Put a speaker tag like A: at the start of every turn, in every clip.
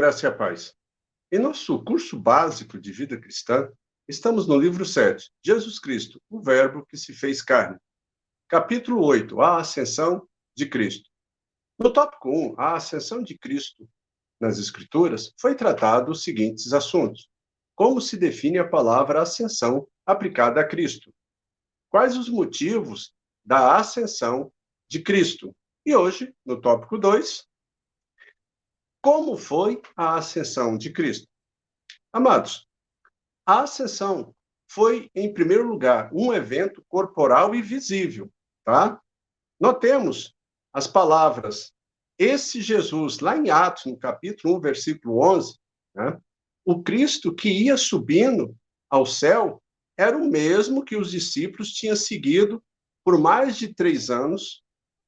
A: graça e a paz. Em nosso curso básico de vida cristã, estamos no livro 7, Jesus Cristo, o Verbo que se fez carne. Capítulo 8, a ascensão de Cristo. No tópico 1, a ascensão de Cristo nas Escrituras, foi tratado os seguintes assuntos. Como se define a palavra ascensão aplicada a Cristo? Quais os motivos da ascensão de Cristo? E hoje, no tópico 2, como foi a ascensão de Cristo? Amados, a ascensão foi, em primeiro lugar, um evento corporal e visível, tá? Notemos as palavras, esse Jesus, lá em Atos, no capítulo 1, versículo 11, né? O Cristo que ia subindo ao céu era o mesmo que os discípulos tinham seguido por mais de 3 anos,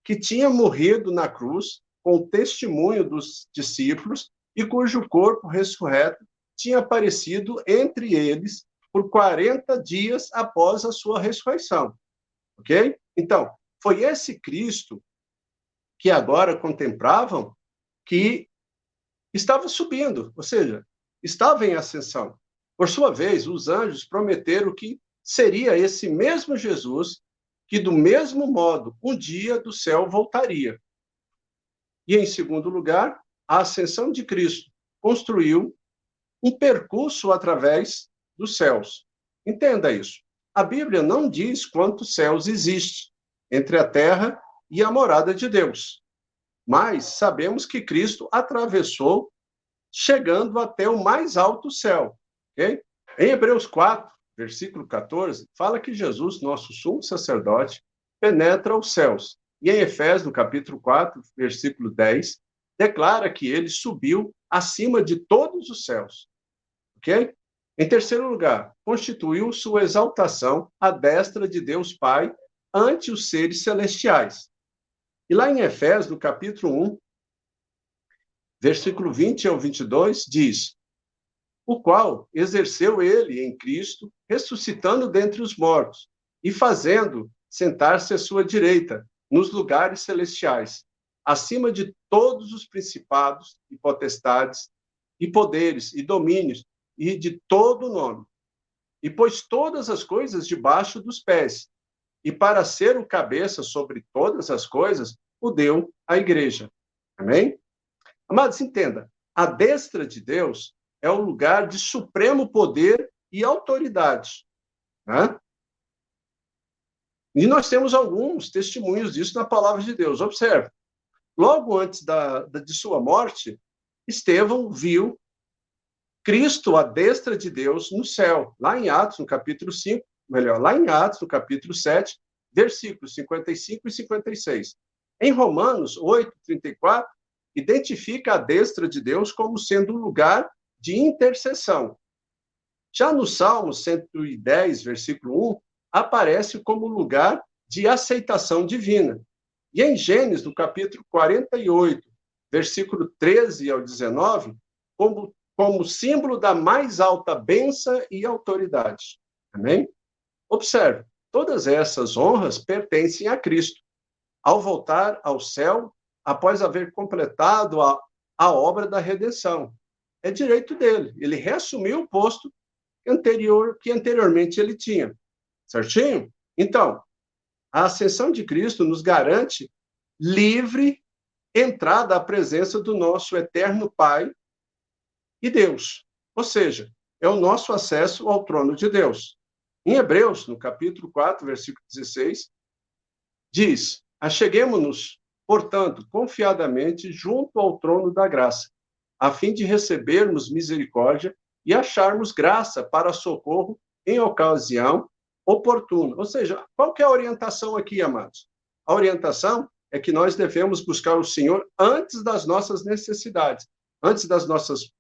A: que tinha morrido na cruz, com o testemunho dos discípulos, e cujo corpo ressurreto tinha aparecido entre eles por 40 dias após a sua ressurreição. Ok? Então, foi esse Cristo que agora contemplavam que estava subindo, ou seja, estava em ascensão. Por sua vez, os anjos prometeram que seria esse mesmo Jesus que, do mesmo modo, um dia do céu voltaria. E, em segundo lugar, a ascensão de Cristo construiu um percurso através dos céus. Entenda isso. A Bíblia não diz quantos céus existem entre a terra e a morada de Deus. Mas sabemos que Cristo atravessou, chegando até o mais alto céu. Okay? Em Hebreus 4, versículo 14, fala que Jesus, nosso sumo sacerdote, penetra os céus. E em Efésios, no capítulo 4, versículo 10, declara que ele subiu acima de todos os céus. Ok? Em terceiro lugar, constituiu sua exaltação à destra de Deus Pai ante os seres celestiais. E lá em Efésios, no capítulo 1, versículo 20 ao 22, diz: o qual exerceu ele em Cristo, ressuscitando dentre os mortos e fazendo sentar-se à sua direita, nos lugares celestiais, acima de todos os principados e potestades e poderes e domínios e de todo nome. E pôs todas as coisas debaixo dos pés, e para ser o cabeça sobre todas as coisas, o deu à igreja. Amém? Amados, entenda, a destra de Deus é o lugar de supremo poder e autoridade. Né? E nós temos alguns testemunhos disso na palavra de Deus. Observe, logo antes de sua morte, Estevão viu Cristo à destra de Deus no céu, lá em Atos, no capítulo 5, lá em Atos, no capítulo 7, versículos 55 e 56. Em Romanos 8, 34, identifica a destra de Deus como sendo um lugar de intercessão. Já no Salmo 110, versículo 1, aparece como lugar de aceitação divina. E em Gênesis, no capítulo 48, versículo 13 ao 19, como símbolo da mais alta bênção e autoridade. Amém? Observe, todas essas honras pertencem a Cristo. Ao voltar ao céu, após haver completado a obra da redenção. É direito dele. Ele reassumiu o posto que anteriormente ele tinha. Certinho? Então, a ascensão de Cristo nos garante livre entrada à presença do nosso eterno Pai e Deus. Ou seja, é o nosso acesso ao trono de Deus. Em Hebreus, no capítulo 4, versículo 16, diz: acheguemo-nos, portanto, confiadamente junto ao trono da graça, a fim de recebermos misericórdia e acharmos graça para socorro em ocasião oportuna. Ou seja, qual que é a orientação aqui, amados? A orientação é que nós devemos buscar o Senhor antes das nossas necessidades, antes das nossas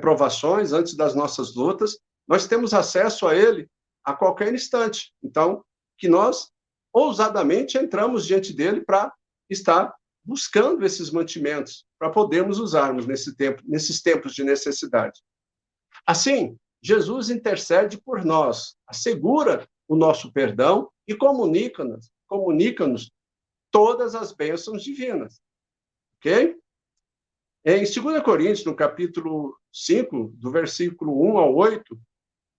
A: provações, antes das nossas lutas. Nós temos acesso a Ele a qualquer instante. Então, que nós ousadamente entramos diante dele para estar buscando esses mantimentos, para podermos usarmos nesses tempos de necessidade. Assim, Jesus intercede por nós, assegura o nosso perdão e comunica-nos todas as bênçãos divinas. Ok? Em 2 Coríntios, no capítulo 5, do versículo 1 ao 8,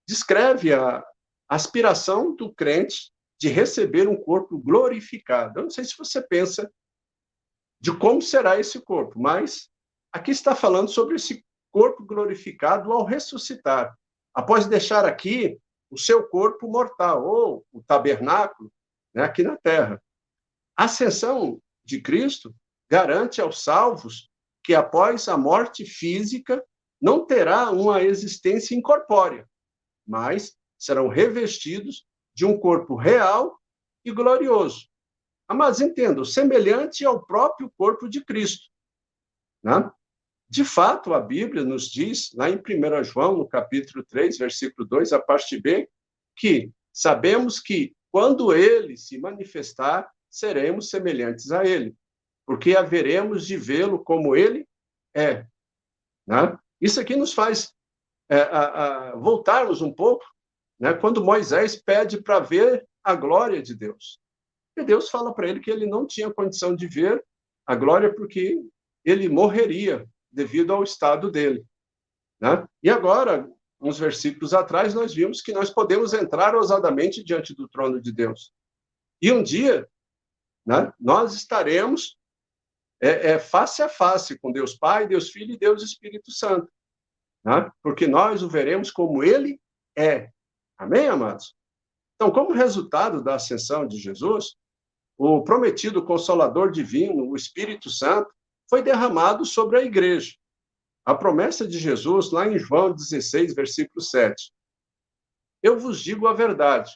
A: descreve a aspiração do crente de receber um corpo glorificado. Eu não sei se você pensa de como será esse corpo, mas aqui está falando sobre esse corpo glorificado ao ressuscitar, após deixar aqui o seu corpo mortal, ou o tabernáculo, né, aqui na terra. A ascensão de Cristo garante aos salvos que, após a morte física, não terá uma existência incorpórea, mas serão revestidos de um corpo real e glorioso. Mas entendo, semelhante ao próprio corpo de Cristo, né? De fato, a Bíblia nos diz, lá em 1 João, no capítulo 3, versículo 2, a parte B, que sabemos que, quando ele se manifestar, seremos semelhantes a ele, porque haveremos de vê-lo como ele é. Né? Isso aqui nos faz voltarmos um pouco, né, quando Moisés pede para ver a glória de Deus. E Deus fala para ele que ele não tinha condição de ver a glória porque ele morreria devido ao estado dele. Né? E agora, uns versículos atrás, nós vimos que nós podemos entrar ousadamente diante do trono de Deus. E um dia, né, nós estaremos face a face com Deus Pai, Deus Filho e Deus Espírito Santo. Né? Porque nós o veremos como ele é. Amém, amados? Então, como resultado da ascensão de Jesus, o prometido Consolador Divino, o Espírito Santo, foi derramado sobre a igreja. A promessa de Jesus, lá em João 16, versículo 7. Eu vos digo a verdade,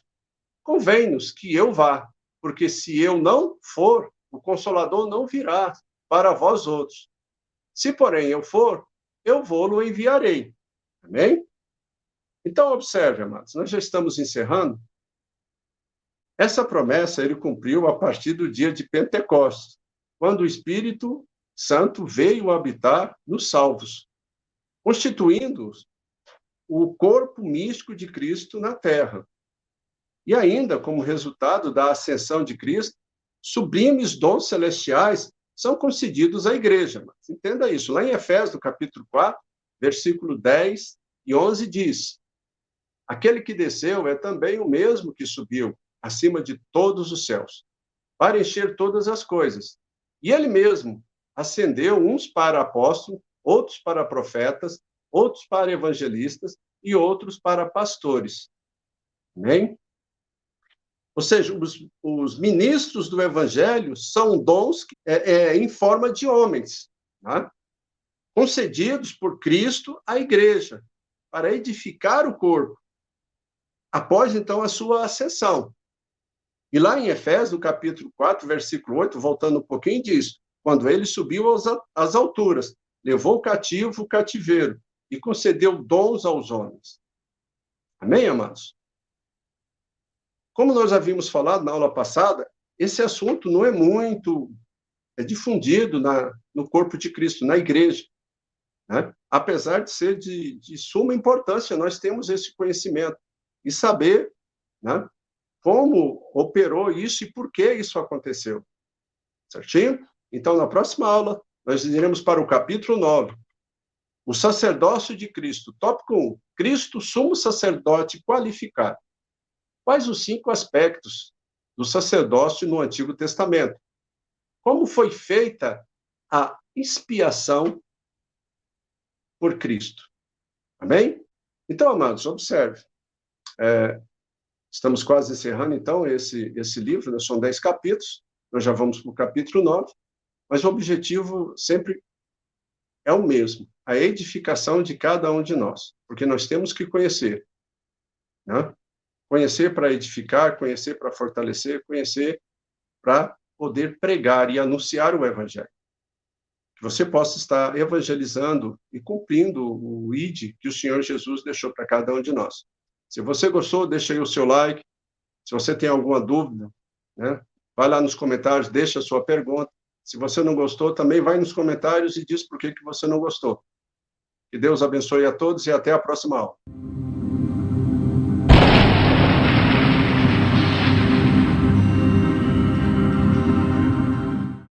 A: convém-nos que eu vá, porque se eu não for, o Consolador não virá para vós outros. Se, porém, eu for, eu vou-lo enviarei. Amém? Então, observe, amados, nós já estamos encerrando. Essa promessa ele cumpriu a partir do dia de Pentecostes, quando o Espírito Santo veio habitar nos salvos, constituindo o corpo místico de Cristo na terra. E ainda, como resultado da ascensão de Cristo, sublimes dons celestiais são concedidos à igreja. Mas entenda isso. Lá em Efésios, capítulo 4, versículo 10 e 11, diz: aquele que desceu é também o mesmo que subiu acima de todos os céus, para encher todas as coisas. E ele mesmo ascendeu uns para apóstolos, outros para profetas, outros para evangelistas e outros para pastores. Amém? Ou seja, os ministros do evangelho são dons em forma de homens, né? Concedidos por Cristo à igreja, para edificar o corpo, após, então, a sua ascensão. E lá em Efésios, no capítulo 4, versículo 8, voltando um pouquinho, diz: quando ele subiu às alturas, levou cativo o cativeiro e concedeu dons aos homens. Amém, amados? Como nós havíamos falado na aula passada, esse assunto não é muito difundido no corpo de Cristo, na igreja. Né? Apesar de ser de suma importância, nós temos esse conhecimento e saber, né, como operou isso e por que isso aconteceu. Certinho? Então, na próxima aula, nós iremos para o capítulo 9. O sacerdócio de Cristo. Tópico 1. Cristo, sumo sacerdote qualificado. Quais os 5 aspectos do sacerdócio no Antigo Testamento? Como foi feita a expiação por Cristo? Amém? Então, amados, observe. Estamos quase encerrando, então, esse livro, né? São 10 capítulos, nós já vamos para o capítulo 9, mas o objetivo sempre é o mesmo, a edificação de cada um de nós, porque nós temos que conhecer, né? Conhecer para edificar, conhecer para fortalecer, conhecer para poder pregar e anunciar o Evangelho. Que você possa estar evangelizando e cumprindo o ID que o Senhor Jesus deixou para cada um de nós. Se você gostou, deixa aí o seu like. Se você tem alguma dúvida, né, vai lá nos comentários, deixa a sua pergunta. Se você não gostou, também vai nos comentários e diz por que você não gostou. Que Deus abençoe a todos e até a próxima aula.